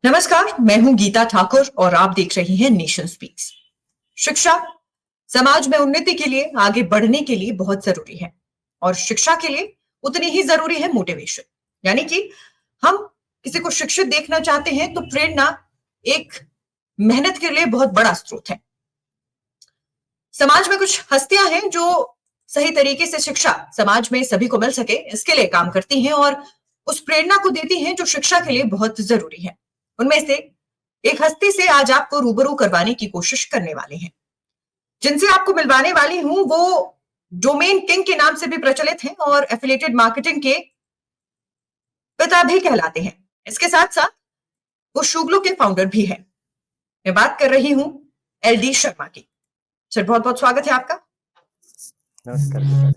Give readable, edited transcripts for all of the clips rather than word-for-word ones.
नमस्कार, मैं हूं गीता ठाकुर और आप देख रहे हैं नेशन स्पीक्स। शिक्षा समाज में उन्नति के लिए, आगे बढ़ने के लिए बहुत जरूरी है और शिक्षा के लिए उतनी ही जरूरी है मोटिवेशन। यानी कि हम किसी को शिक्षित देखना चाहते हैं तो प्रेरणा एक मेहनत के लिए बहुत बड़ा स्रोत है। समाज में कुछ हस्तियां हैं जो सही तरीके से शिक्षा समाज में सभी को मिल सके इसके लिए काम करती हैं और उस प्रेरणा को देती हैं जो शिक्षा के लिए बहुत जरूरी है। उनमें से एक हस्ती से आज आपको रूबरू करवाने की कोशिश करने वाले हैं। जिनसे आपको मिलवाने वाली हूं वो डोमेन किंग के नाम से भी प्रचलित हैं और एफिलिएटेड मार्केटिंग के पिता भी कहलाते हैं। इसके साथ साथ वो शुगलू के फाउंडर भी हैं। मैं बात कर रही हूं एलडी शर्मा की। सर, बहुत बहुत स्वागत है आपका। नमस्कार।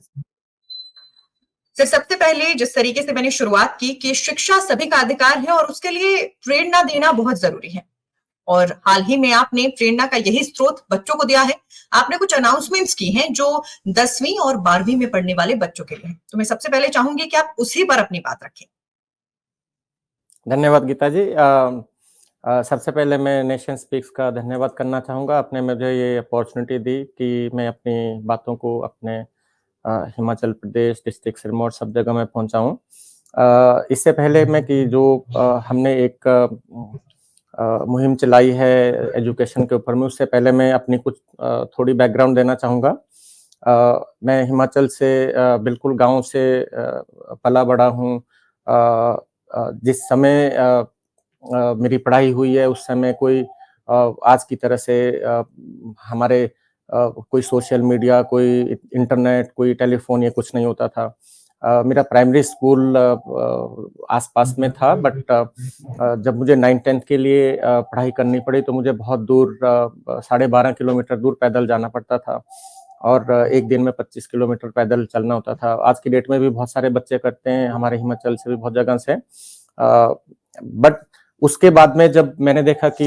सर, सबसे पहले जिस तरीके से मैंने शुरुआत की कि शिक्षा सभी का अधिकार है और उसके लिए प्रेरणा देना बहुत जरूरी है और हाल ही में आपने प्रेरणा का यही स्रोत बच्चों को दिया है। आपने कुछ अनाउंसमेंट्स की हैं जो 10वीं और 12वीं में पढ़ने वाले बच्चों के लिए हैं। तो मैं सबसे पहले चाहूंगी कि आप उसी पर अपनी बात रखें। धन्यवाद गीता जी। सबसे पहले मैं नेशन स्पीक्स का धन्यवाद करना चाहूँगा। आपने मुझे ये अपॉर्चुनिटी दी कि मैं अपनी बातों को अपने हिमाचल प्रदेश, डिस्ट्रिक्ट सिरमौर सब जगह में पहुँचाऊँ। इससे पहले मैं कि जो हमने एक मुहिम चलाई है एजुकेशन के ऊपर में, उससे पहले मैं अपनी कुछ थोड़ी बैकग्राउंड देना चाहूँगा। मैं हिमाचल से बिल्कुल गाँव से पला बड़ा हूँ। जिस समय मेरी पढ़ाई हुई है उस समय कोई आज की तरह से हमारे कोई सोशल मीडिया, कोई इंटरनेट, कोई टेलीफोन, ये कुछ नहीं होता था। मेरा प्राइमरी स्कूल आसपास में था, बट जब मुझे 9th-10th के लिए पढ़ाई करनी पड़ी तो मुझे बहुत दूर 12.5 किलोमीटर दूर पैदल जाना पड़ता था और एक दिन में 25 किलोमीटर पैदल चलना होता था। आज की डेट में भी बहुत सारे बच्चे करते हैं, हमारे हिमाचल से भी बहुत जगह से। बट उसके बाद में जब मैंने देखा कि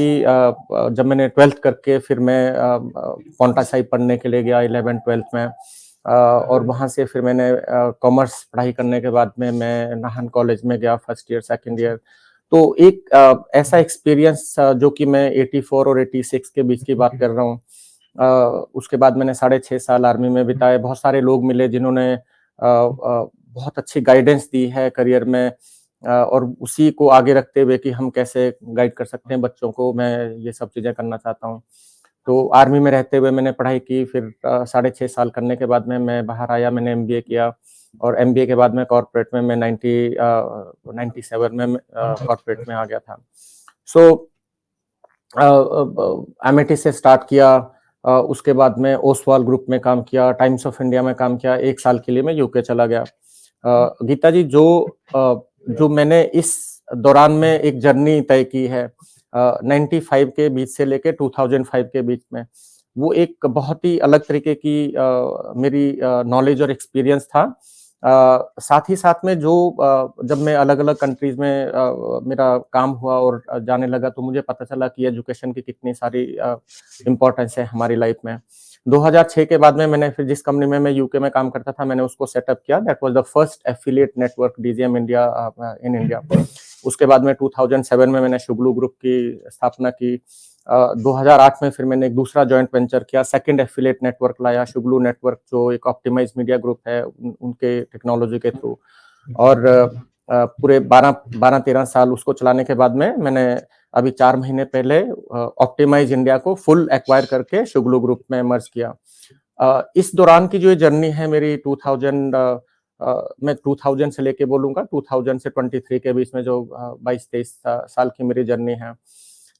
जब मैंने 12th करके फिर मैं पौंटा साहिब पढ़ने के लिए गया 11th-12th में, और वहाँ से फिर मैंने कॉमर्स पढ़ाई करने के बाद में मैं नाहन कॉलेज में गया, फर्स्ट ईयर सेकंड ईयर। तो एक ऐसा एक्सपीरियंस जो कि मैं 84 और 86 के बीच की बात कर रहा हूँ। उसके बाद मैंने 6.5 साल आर्मी में बिताए। बहुत सारे लोग मिले जिन्होंने बहुत अच्छी गाइडेंस दी है करियर में, और उसी को आगे रखते हुए कि हम कैसे गाइड कर सकते हैं बच्चों को, मैं ये सब चीज़ें करना चाहता हूँ। तो आर्मी में रहते हुए मैंने पढ़ाई की, फिर 6.5 साल करने के बाद में मैं बाहर आया, मैंने एमबीए किया और एमबीए के बाद में कॉर्पोरेट में मैं 97 में कॉर्पोरेट में आ गया था। सो एमिटी से स्टार्ट किया। उसके बाद में ओसवाल ग्रुप में काम किया, टाइम्स ऑफ इंडिया में काम किया। 1 साल के लिए मैं यूके चला गया। गीता जी, जो मैंने इस दौरान में एक जर्नी तय की है 95 के बीच से लेके 2005 के बीच में, वो एक बहुत ही अलग तरीके की मेरी नॉलेज और एक्सपीरियंस था। साथ ही साथ में जो जब मैं अलग-अलग कंट्रीज में मेरा काम हुआ और जाने लगा तो मुझे पता चला कि एजुकेशन की कितनी सारी इम्पोर्टेंस है हमारी लाइफ में। 2006 के बाद में मैंने फिर जिस कंपनी में मैं यूके में काम करता था, मैंने उसको सेटअप किया। That was the first affiliate network DGM India in India. उसके बाद में 2007 में मैंने शुगलू ग्रुप की स्थापना की। 2008 में फिर मैंने एक दूसरा जॉइंट वेंचर किया, सेकंड एफिलिएट नेटवर्क लाया, शुगलू नेटवर्क, जो एक ऑप्टिमाइज मीडिया ग्रुप है उनके टेक्नोलॉजी के थ्रू। और पूरे 12-13 साल उसको चलाने के बाद में मैंने अभी 4 महीने पहले ऑप्टिमाइज इंडिया को फुल एक्वायर करके शुगलू ग्रुप में मर्ज किया। इस दौरान की जो जर्नी है मेरी 2000 मैं 2000 से लेके बोलूंगा 2000 से 23 के बीच में जो 22-23 साल की मेरी जर्नी है,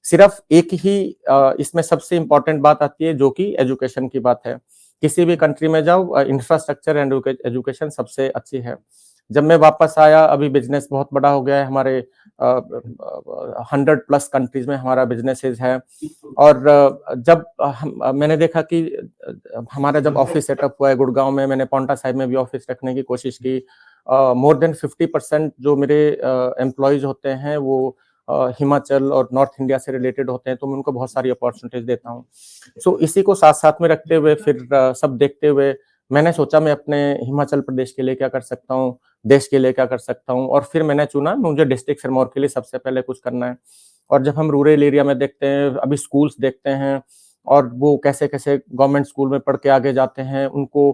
सिर्फ एक ही इसमें सबसे इम्पोर्टेंट बात आती है जो कि एजुकेशन की बात है। किसी भी कंट्री में जाओ, इंफ्रास्ट्रक्चर एंड एजुकेशन सबसे अच्छी है। जब मैं वापस आया, अभी बिजनेस बहुत बड़ा हो गया है, हमारे 100+ कंट्रीज में हमारा बिजनेसेस है। और जब मैंने देखा कि हमारा जब ऑफिस सेटअप हुआ है गुड़गांव में, मैंने पौंटा साहिब में भी ऑफिस रखने की कोशिश की। मोर देन 50% जो मेरे एम्प्लॉयज होते हैं वो हिमाचल और नॉर्थ इंडिया से रिलेटेड होते हैं, तो मैं उनको बहुत सारी अपॉर्चुनिटीज देता हूँ। सो इसी को साथ साथ में रखते हुए फिर सब देखते हुए मैंने सोचा मैं अपने हिमाचल प्रदेश के लिए क्या कर सकता हूँ, देश के लिए क्या कर सकता हूँ, और फिर मैंने चुना मुझे डिस्ट्रिक्ट सिरमौर के लिए सबसे पहले कुछ करना है। और जब हम रूरल एरिया में देखते हैं, अभी स्कूल्स देखते हैं और वो कैसे-कैसे गवर्नमेंट स्कूल में पढ़ के आगे जाते हैं, उनको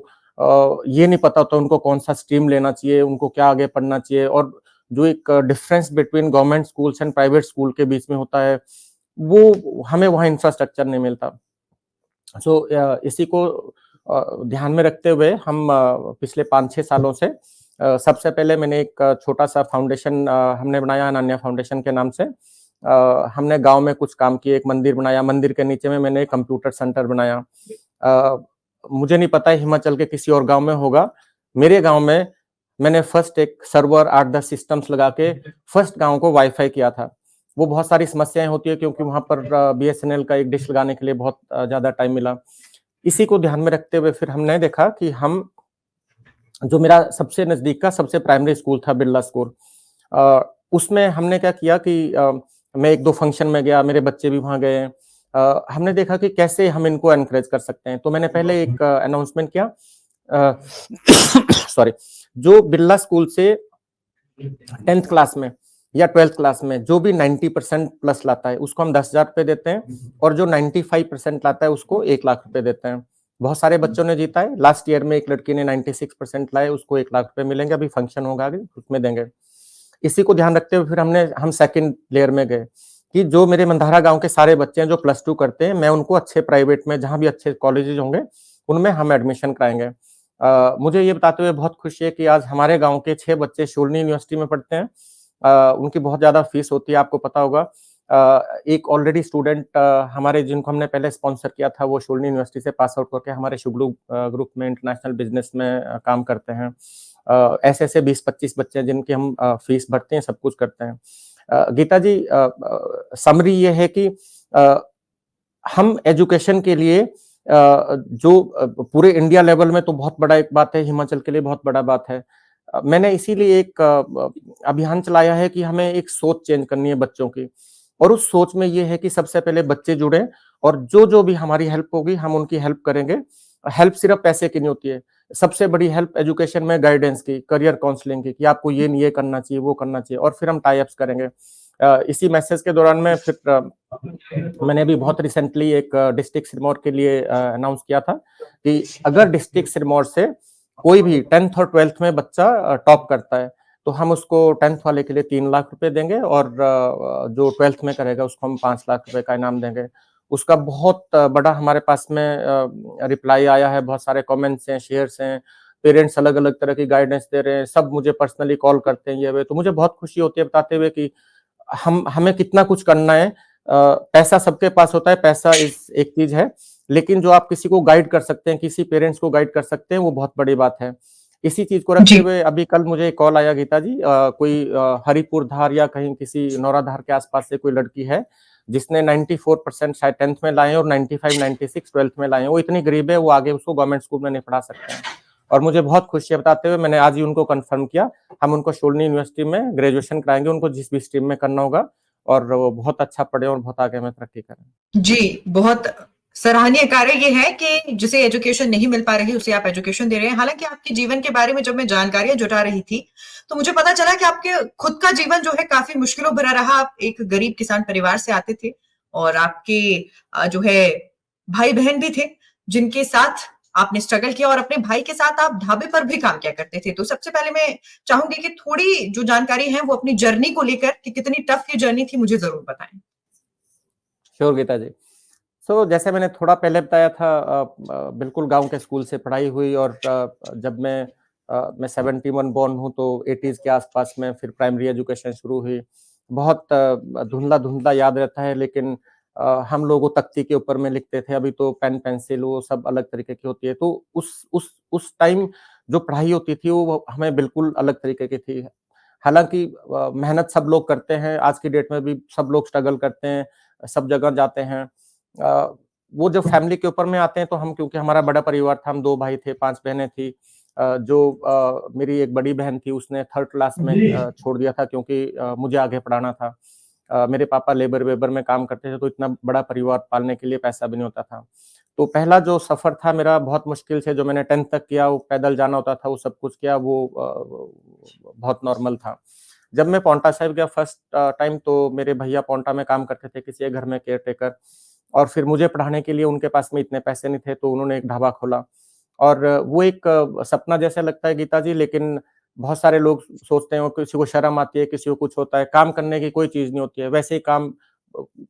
ये नहीं पता होता उनको कौन-सा स्ट्रीम लेना चाहिए, उनको क्या आगे पढ़ना चाहिए और जो एक difference between government schools and private school के बीच में होता है, वो हमें वहाँ इंफ्रास्ट्रक्चर नहीं मिलता। इसी को ध्यान में रखते हुए हम पिछले 5-6 सालों से सबसे पहले मैंने एक छोटा-सा फाउंडेशन हमने बनाया अनन्या फाउंडेशन के नाम से। हमने गाँव में कुछ काम किए, एक मंदिर बनाया, मंदिर के नीचे में मैंने एक कंप्यूटर सेंटर बनाया। मुझे नहीं पता हिमाचल के किसी और गाँव में होगा, मेरे गाँव में मैंने फर्स्ट एक सर्वर 8-10 सिस्टम्स लगा के फर्स्ट गाँव को वाई-फाई किया था। वो बहुत सारी समस्याएँ होती है क्योंकि वहाँ पर बीएसएनएल का एक डिश लगाने के लिए बहुत ज़्यादा टाइम मिला। इसी को ध्यान में रखते हुए फिर हमने देखा कि हम जो मेरा सबसे नज़दीक का सबसे प्राइमरी स्कूल था बिरला स्कूल, उसमें हमने क्या किया कि मैं 1-2 फंक्शन में गया, मेरे बच्चे भी वहाँ गए। हमने देखा कि कैसे हम इनको एनकरेज कर सकते हैं। तो मैंने पहले एक अनाउंसमेंट किया सॉरी, जो बिरला स्कूल से 10th क्लास में या 12th क्लास में जो भी 90% प्लस लाता है, उसको हम 10,000 रुपए देते हैं और जो 95% लाता है, उसको 1 लाख रुपए देते हैं। बहुत सारे बच्चों ने जीता है। लास्ट ईयर में एक लड़की ने 96% लाए, उसको 1 लाख रुपए मिलेंगे। अभी फंक्शन होगा आगे, उसमें देंगे। इसी को ध्यान रखते हुए फिर हम सेकंड लेयर में गए कि जो मेरे मंधारा गाँव के सारे बच्चे हैं जो +2 करते हैं, मैं उनको अच्छे प्राइवेट में जहाँ भी अच्छे कॉलेजेस होंगे, उनमें हम एडमिशन कराएँगे। मुझे ये बताते हुए बहुत खुशी है कि आज हमारे गाँव के 6 बच्चे शूलिनी यूनिवर्सिटी में पढ़ते हैं। उनकी बहुत ज़्यादा फीस होती है, आपको पता होगा। एक ऑलरेडी स्टूडेंट हमारे जिनको हमने पहले स्पॉन्सर किया था, वो शूलिनी यूनिवर्सिटी से पास आउट करके हमारे शुगलू ग्रुप में इंटरनेशनल बिज़नेस में काम करते हैं। ऐसे-ऐसे 20-25 बच्चे हैं जिनकी हम फीस भरते हैं, सब कुछ करते हैं। गीता जी, समरी ये है कि हम एजुकेशन के लिए पूरे इंडिया लेवल में तो बहुत बड़ा एक बात है, हिमाचल के लिए बहुत बड़ा बात है। मैंने इसीलिए एक अभियान चलाया है कि हमें एक सोच चेंज करनी है बच्चों की और उस सोच में ये है कि सबसे पहले बच्चे जुड़ें और जो भी हमारी हेल्प होगी हम उनकी हेल्प करेंगे। हेल्प सिर्फ पैसे की नहीं होती है, सबसे बड़ी हेल्प एजुकेशन में गाइडेंस की, करियर काउंसलिंग की कि आपको ये करना चाहिए, वो करना चाहिए और फिर हम टाई अप्स करेंगे। इसी मैसेज के दौरान में फिर मैंने अभी बहुत रिसेंटली एक डिस्ट्रिक्ट सिरमौर के लिए अनाउंस किया था कि अगर डिस्ट्रिक्ट सिरमौर से कोई भी 10th और 12th में बच्चा टॉप करता है, तो हम उसको 10th वाले के लिए 3 लाख रुपए देंगे और जो 12th में करेगा उसको हम 5 लाख रुपए का इनाम देंगे। उसका बहुत बड़ा हमारे पास में रिप्लाई आया है, बहुत सारे कमेंट्स हैं, शेयर्स हैं, पेरेंट्स अलग-अलग तरह की गाइडेंस दे रहे हैं, सब मुझे पर्सनली कॉल करते हैं ये वो, तो मुझे बहुत खुशी होती है बताते हुए कि हमें कितना कुछ करना है। पैसा सबके पास होता है, पैसा एक चीज़ है, लेकिन जो आप किसी को गाइड कर सकते हैं, किसी पेरेंट्स को गाइड कर सकते हैं, वो बहुत बड़ी बात है। इसी चीज़ को रखते जी। हुए अभी कल मुझे एक कॉल आया गीता जी, कोई हरिपुर धार या कहीं किसी नौराधार के आस-पास से कोई लड़की है, जिसने 94% शायद 10th में लाए हैं और 95-96 12th में लाए हैं। वो इतनी गरीब है, वो आगे उसको गवर्नमेंट स्कूल में नहीं पढ़ा सकते हैं। और मुझे बहुत खुशी है बताते हुए मैंने आज ही उनको कन्फर्म किया, हम उनको शूलिनी यूनिवर्सिटी में ग्रेजुएशन कराएँगे, उनको जिस भी स्ट्रीम में करना होगा और वो बहुत अच्छा पढ़ें और बहुत आगे में तरक्की करें। जी, बहुत सराहनीय कार्य ये है कि जिसे एजुकेशन नहीं मिल पा रही, उसे आप एजुकेशन दे रहे हैं। हालाँकि आपके जीवन के बारे में जब मैं जानकारियाँ जुटा रही थी, तो मुझे पता चला कि आपके खुद का जीवन जो है काफ़ी मुश्किलों भरा रहा। आप एक गरीब किसान परिवार से आते थे और आपके जो है भाई-बहन भी थे, जिनके साथ आपने स्ट्रगल किया और अपने भाई के साथ आप ढाबे पर भी काम किया करते थे। तो सबसे पहले मैं चाहूँगी कि थोड़ी जो जानकारी है, वो अपनी जर्नी को लेकर कि कितनी टफ ये जर्नी थी, मुझे ज़रूर बताएँ। श्योर गीता जी। जैसे मैंने थोड़ा पहले बताया था, बिल्कुल गाँव के स्कूल से पढ़ाई हुई और जब मैं 71 बॉर्न हूँ तो 80s के आसपास में फिर प्राइमरी एजुकेशन शुरू हुई। बहुत धुंधला-धुंधला याद रहता है लेकिन हम लोग वो तख्ती के ऊपर में लिखते थे, अभी तो पेन पेंसिल वो सब अलग तरीके की होती है। तो उस टाइम जो पढ़ाई होती थी वो हमें बिल्कुल अलग तरीके की थी। हालाँकि मेहनत सब लोग करते हैं, आज की डेट में भी सब लोग स्ट्रगल करते हैं, सब जगह जाते हैं। वो जब फैमिली के ऊपर में आते हैं तो हम क्योंकि हमारा बड़ा परिवार था, हम 2 भाई थे, 5 बहनें थी। मेरी एक बड़ी बहन थी उसने 3rd क्लास में छोड़ दिया था क्योंकि मुझे आगे पढ़ाना था। मेरे पापा लेबर-वेबर में काम करते थे तो इतना बड़ा परिवार पालने के लिए पैसा भी नहीं होता था। तो पहला जो सफ़र था मेरा बहुत मुश्किल से जो मैंने 10th तक किया, वो पैदल जाना होता था, वो सब कुछ किया वो बहुत नॉर्मल था। जब मैं पांवटा साहिब गया फर्स्ट टाइम, तो मेरे भैया पांवटा में काम करते थे किसी एक घर में केयरटेकर, और फिर मुझे पढ़ाने के लिए उनके पास में इतने पैसे नहीं थे, तो उन्होंने एक ढाबा खोला। और वो एक सपना जैसा लगता है गीता जी, लेकिन बहुत सारे लोग सोचते हैं, और किसी को शर्म आती है, किसी को कुछ होता है, काम करने की कोई चीज़ नहीं होती है। वैसे ही काम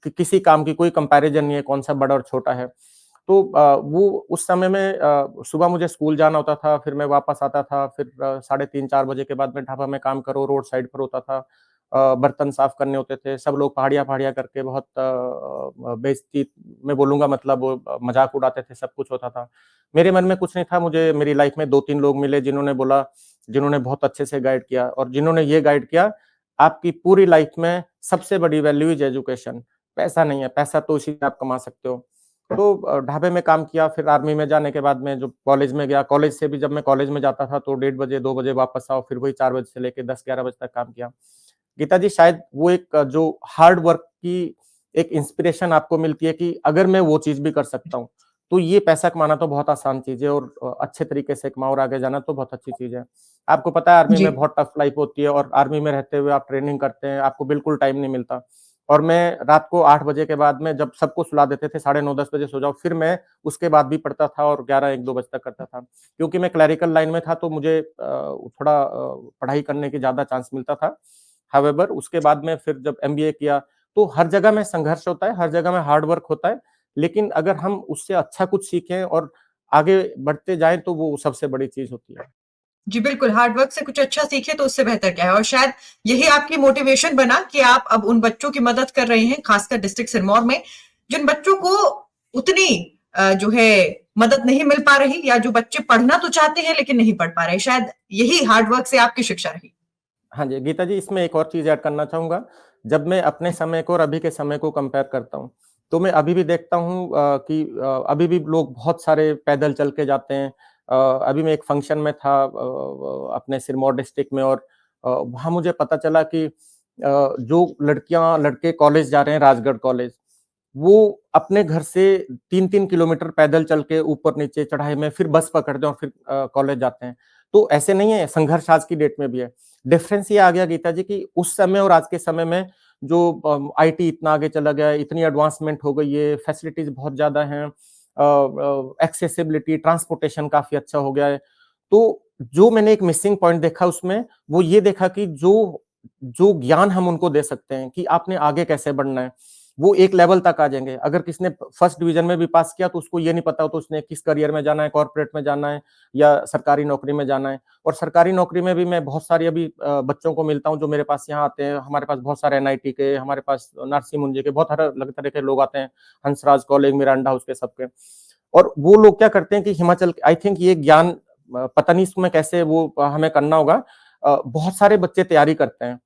किसी काम की कोई कंपैरिज़न नहीं है, कौन-सा बड़ा और छोटा है। तो वो उस समय में सुबह मुझे स्कूल जाना होता था, फिर मैं वापस आता था, फिर साढ़े 3-4 बजे के बाद मैं ढाबा में काम करो, रोड साइड पर होता था। बर्तन साफ करने होते थे, सब लोग पहाड़िया-पहाड़िया करके बहुत बेइज़्ज़ती मैं बोलूँगा, मतलब मज़ाक उड़ाते थे, सब कुछ होता था। मेरे मन में कुछ नहीं था, मुझे मेरी लाइफ़ में 2-3 लोग मिले जिन्होंने बहुत अच्छे से गाइड किया, और जिन्होंने ये गाइड किया, आपकी पूरी लाइफ़ में सबसे बड़ी वैल्यू इज़ एजुकेशन। पैसा नहीं है, पैसा तो उसी से आप कमा सकते हो। तो ढाबे में काम किया, फिर आर्मी में जाने के बाद में जो कॉलेज में गया, कॉलेज से भी जब मैं कॉलेज में जाता था तो 1:30 बजे, 2 बजे वापस आओ, फिर वही 4 बजे से लेके 10-11 बजे तक काम किया। गीता जी, शायद वो एक जो हार्ड वर्क की एक इंस्पिरेशन आपको मिलती है कि अगर मैं वो चीज़ भी कर सकता हूँ, तो ये पैसा कमाना तो बहुत आसान चीज़ है, और अच्छे तरीके से कमाओ और आगे जाना तो बहुत अच्छी चीज़ है। आपको पता है आर्मी जी। में बहुत टफ लाइफ़ होती है, और आर्मी में रहते हुए आप ट्रेनिंग करते हैं, आपको बिल्कुल टाइम नहीं मिलता। और मैं रात को 8 बजे के बाद में, जब सबको सुला देते थे, साढ़े 9-10 बजे सो जाओ, फिर मैं उसके बाद भी पढ़ता था और 11-1-2 बजे तक करता था। क्योंकि मैं क्लेरिकल लाइन में था, तो मुझे थोड़ा पढ़ाई करने की ज़्यादा चांस मिलता था। हाउएवर उसके बाद में फिर जब एमबीए किया, तो हर जगह में संघर्ष होता है, हर जगह में हार्ड वर्क होता है, लेकिन अगर हम उससे अच्छा कुछ सीखें और आगे बढ़ते जाएँ, तो वो सबसे बड़ी चीज़ होती है। जी, बिल्कुल, हार्ड वर्क से कुछ अच्छा सीखे तो उससे बेहतर क्या है, और शायद यही आपकी मोटिवेशन बना कि आप अब उन बच्चों की मदद कर रहे हैं, खासकर डिस्ट्रिक्ट सिरमौर में, जिन बच्चों को उतनी जो है मदद नहीं मिल पा रही, या जो बच्चे पढ़ना तो चाहते हैं लेकिन नहीं पढ़ पा रहे। शायद यही हार्ड वर्क से आपकी शिक्षा रही। हाँ जी, गीता जी, इसमें एक और चीज़ ऐड करना चाहूँगा। जब मैं अपने समय को और अभी के समय को कंपेयर करता हूँ, तो मैं अभी भी देखता हूँ कि अभी भी लोग बहुत सारे पैदल चल के जाते हैं। अभी मैं एक फंक्शन में था अपने सिरमौर डिस्ट्रिक्ट में, और वहाँ मुझे पता चला कि जो लड़कियाँ लड़के कॉलेज जा रहे हैं, राजगढ़ कॉलेज, वो अपने घर से 3-3 किलोमीटर पैदल चल के ऊपर-नीचे चढ़ाई में फिर बस पकड़ते हैं और फिर कॉलेज जाते हैं। तो ऐसे नहीं है, संघर्ष आज की डेट में भी है। डिफरेंस ये आ गया गीता जी कि उस समय और आज के समय में जो आईटी इतना आगे चला गया है, इतनी एडवांसमेंट हो गई है, फैसिलिटीज़ बहुत ज़्यादा हैं, एक्सेसिबिलिटी, ट्रांसपोर्टेशन काफ़ी अच्छा हो गया है। तो जो मैंने एक मिसिंग पॉइंट देखा उसमें, वो ये देखा कि जो जो ज्ञान हम उनको दे सकते हैं कि आपने आगे कैसे बढ़ना है, वो एक लेवल तक आ जाएँगे। अगर किसी ने फर्स्ट डिवीज़न में भी पास किया, तो उसको ये नहीं पता होता उसने किस करियर में जाना है, कॉर्पोरेट में जाना है या सरकारी नौकरी में जाना है। और सरकारी नौकरी में भी मैं बहुत सारी अभी बच्चों को मिलता हूँ जो मेरे पास यहाँ आते हैं। हमारे पास बहुत सारे एनआईटी के, हमारे पास नरसिंह मुंजे के, बहुत हर अलग तरह के लोग आते हैं, हंसराज कॉलेज, मिरांडा हाउस के, सबके। और वो लोग क्या करते हैं कि हिमाचल, आई थिंक ये ज्ञान पता नहीं इसमें कैसे वो हमें करना होगा। बहुत सारे बच्चे तैयारी करते हैं,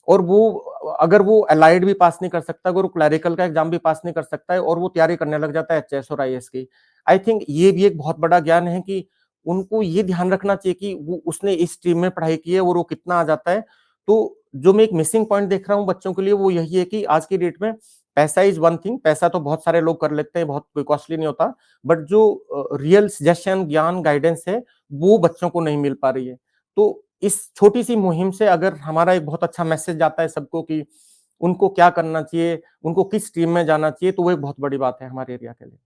और वो अगर वो एलाइड भी पास नहीं कर सकता, अगर वो क्लरिकल का एग्जाम भी पास नहीं कर सकता है, और वो तैयारी करने लग जाता है एचएस और आईएएस की। आई थिंक ये भी एक बहुत बड़ा ज्ञान है कि उनको ये ध्यान रखना चाहिए कि वो उसने इस स्ट्रीम में पढ़ाई की है और वो कितना आ जाता है। तो जो मैं एक मिसिंग पॉइंट देख रहा हूँ बच्चों के लिए, वो यही है कि आज की डेट में पैसा इज़ वन थिंग, पैसा तो बहुत सारे लोग कर लेते हैं, बहुत कोई कॉस्टली नहीं होता। बट जो रियल सजेशन, ज्ञान, गाइडेंस है, वो बच्चों को नहीं मिल पा रही है। तो इस छोटी-सी मुहिम से अगर हमारा एक बहुत अच्छा मैसेज जाता है सबको कि उनको क्या करना चाहिए, उनको किस स्ट्रीम में जाना चाहिए, तो वो एक बहुत बड़ी बात है हमारे एरिया के लिए।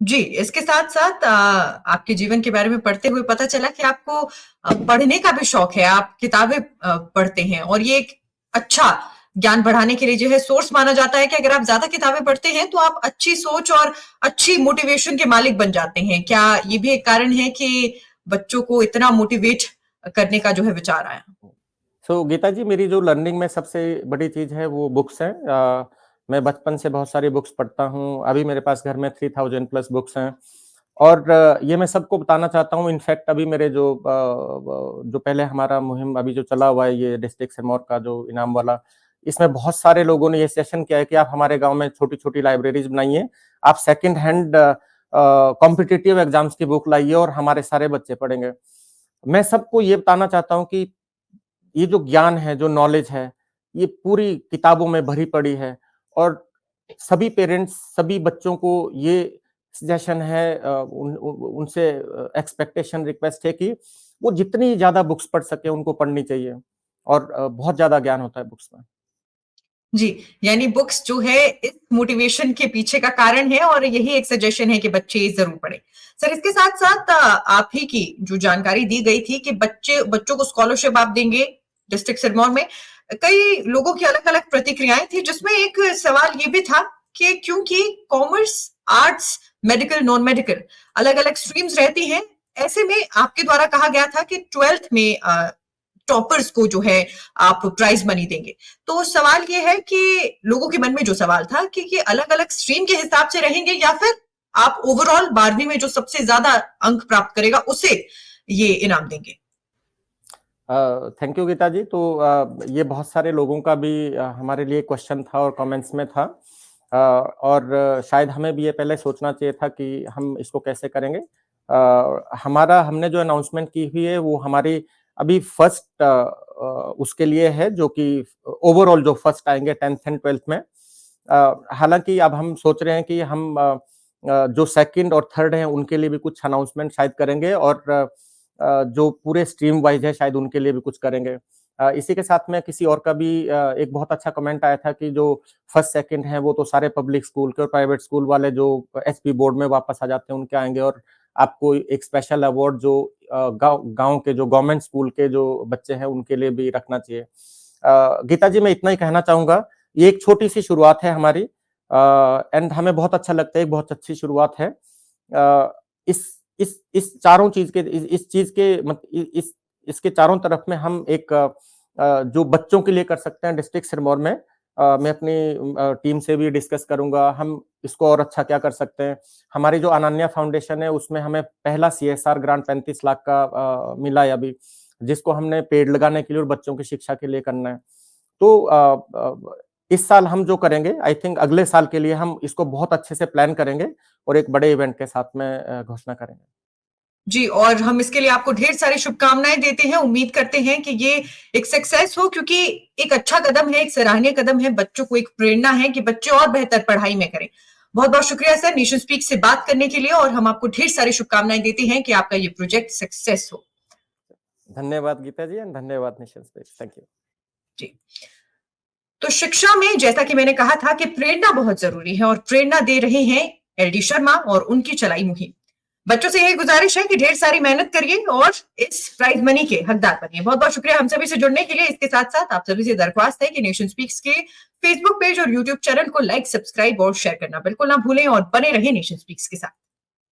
जी, इसके साथ-साथ आपके जीवन के बारे में पढ़ते हुए पता चला कि आपको पढ़ने का भी शौक है, आप किताबें पढ़ते हैं, और ये एक अच्छा ज्ञान बढ़ाने के लिए जो है सोर्स माना जाता है कि अगर आप ज़्यादा किताबें पढ़ते हैं, तो आप अच्छी सोच और अच्छी मोटिवेशन के मालिक बन जाते हैं। क्या ये भी एक कारण है कि बच्चों को इतना मोटिवेट करने का जो है विचार आया? सो गीता जी, मेरी जो लर्निंग में सबसे बड़ी चीज़ है वो बुक्स हैं। मैं बचपन से बहुत सारी बुक्स पढ़ता हूँ। अभी मेरे पास घर में 3000 प्लस बुक्स हैं, और ये मैं सबको बताना चाहता हूँ। इनफैक्ट अभी मेरे जो पहले हमारा मुहिम अभी जो चला हुआ है, ये डिस्ट्रिक्ट सिरमौर का जो इनाम वाला, इसमें बहुत सारे लोगों ने ये सेशन किया है कि आप हमारे गाँव में छोटी-छोटी लाइब्रेरीज़ बनाइए। आप सेकंड हैंड कॉम्पिटिटिव एग्ज़ाम्स की बुक लाइए और हमारे सारे बच्चे पढ़ेंगे। मैं सबको ये बताना चाहता हूँ कि ये जो ज्ञान है, जो नॉलेज है, ये पूरी किताबों में भरी पड़ी है, और सभी पेरेंट्स, सभी बच्चों को ये सजेशन है, उनसे एक्सपेक्टेशन, रिक्वेस्ट है कि वो जितनी ज़्यादा बुक्स पढ़ सकें, उनको पढ़नी चाहिए। और बहुत ज्यादा ज्ञान होता है बुक्स में। जी, यानी बुक्स जो है इस मोटिवेशन के पीछे का कारण है और यही एक सजेशन है कि बच्चे जरूर पढ़ें। सर, इसके साथ-साथ आप ही की जो जानकारी दी गई थी कि बच्चों को स्कॉलरशिप आप देंगे डिस्ट्रिक्ट सिरमौर में। कई लोगों की अलग-अलग प्रतिक्रियाएं थी जिसमें एक सवाल ये भी था कि क्योंकि commerce, arts, medical, non medical अलग-अलग स्ट्रीम्स रहती हैं, ऐसे में आपके द्वारा कहा गया था कि 12th में टॉपर्स को जो है आप प्राइज मनी देंगे। तो सवाल ये है कि लोगों के मन में जो सवाल था कि ये अलग-अलग स्ट्रीम के हिसाब से रहेंगे या फिर आप ओवरऑल 12वीं में जो सबसे ज्यादा अंक प्राप्त करेगा उसे ये इनाम देंगे। थैंक यू गीता जी। तो ये बहुत सारे लोगों का भी हमारे लिए क्वेश्चन था और कमेंट्स में था, और शायद हमें भी ये पहले सोचना चाहिए था कि हम इसको कैसे करेंगे। हमने जो अनाउंसमेंट की हुई है वो हमारी अभी फर्स्ट उसके लिए है, जो कि ओवरऑल जो फर्स्ट आएंगे 10th एंड 12th में। हालांकि अब हम सोच रहे हैं कि हम जो सेकंड और थर्ड हैं उनके लिए भी कुछ अनाउंसमेंट शायद करेंगे, और जो पूरे स्ट्रीम वाइज है शायद उनके लिए भी कुछ करेंगे। इसी के साथ में किसी और का भी एक बहुत अच्छा कमेंट आया था कि जो फर्स्ट सेकंड हैं वो तो सारे पब्लिक स्कूल के और प्राइवेट स्कूल वाले जो एसपी बोर्ड में वापस आ जाते हैं उनके आएंगे, और आपको एक स्पेशल अवार्ड जो गांव के जो गवर्नमेंट स्कूल के जो बच्चे हैं उनके लिए भी रखना चाहिए। गीता जी, मैं इतना ही कहना चाहूंगा, ये एक छोटी सी शुरुआत है हमारी, एंड हमें बहुत अच्छा लगता है, एक बहुत अच्छी शुरुआत है। इस चारों चीज के इस चीज के इसके चारों तरफ में हम एक जो बच्चों के लिए कर सकते हैं डिस्ट्रिक्ट सिरमौर में, मैं अपनी टीम से भी डिस्कस करूंगा हम इसको और अच्छा क्या कर सकते हैं। हमारी जो अनन्या फाउंडेशन है उसमें हमें पहला CSR ग्रांट 35 लाख का मिला है अभी, जिसको हमने पेड़ लगाने के लिए और बच्चों की शिक्षा के लिए करना है। तो इस साल हम जो करेंगे, आई थिंक अगले साल के लिए हम इसको बहुत अच्छे से प्लान करेंगे और एक बड़े इवेंट के साथ में घोषणा करेंगे। जी, और हम इसके लिए आपको ढेर सारी शुभकामनाएं देते हैं। उम्मीद करते हैं कि ये एक सक्सेस हो, क्योंकि एक अच्छा कदम है, एक सराहनीय कदम है, बच्चों को एक प्रेरणा है कि बच्चे और बेहतर पढ़ाई में करें। बहुत बहुत शुक्रिया सर नेशन स्पीक से बात करने के लिए, और हम आपको ढेर सारी शुभकामनाएं देते हैं कि आपका ये प्रोजेक्ट सक्सेस हो। धन्यवाद गीता जी, एंड धन्यवाद नेशन स्पीक। थैंक यू जी। तो शिक्षा में जैसा कि मैंने कहा था कि प्रेरणा बहुत जरूरी है, और प्रेरणा दे रहे हैं LD शर्मा और उनकी चलाई मुहिम। बच्चों से यही गुजारिश है कि ढेर सारी मेहनत करिए और इस प्राइज मनी के हकदार बनिए। बहुत बहुत शुक्रिया हम सभी से जुड़ने के लिए। इसके साथ साथ आप सभी से दरख्वास्त है कि नेशन स्पीक्स के फेसबुक पेज और यूट्यूब चैनल को लाइक, सब्सक्राइब और शेयर करना बिल्कुल ना भूलें, और बने रहे नेशन स्पीक्स के साथ।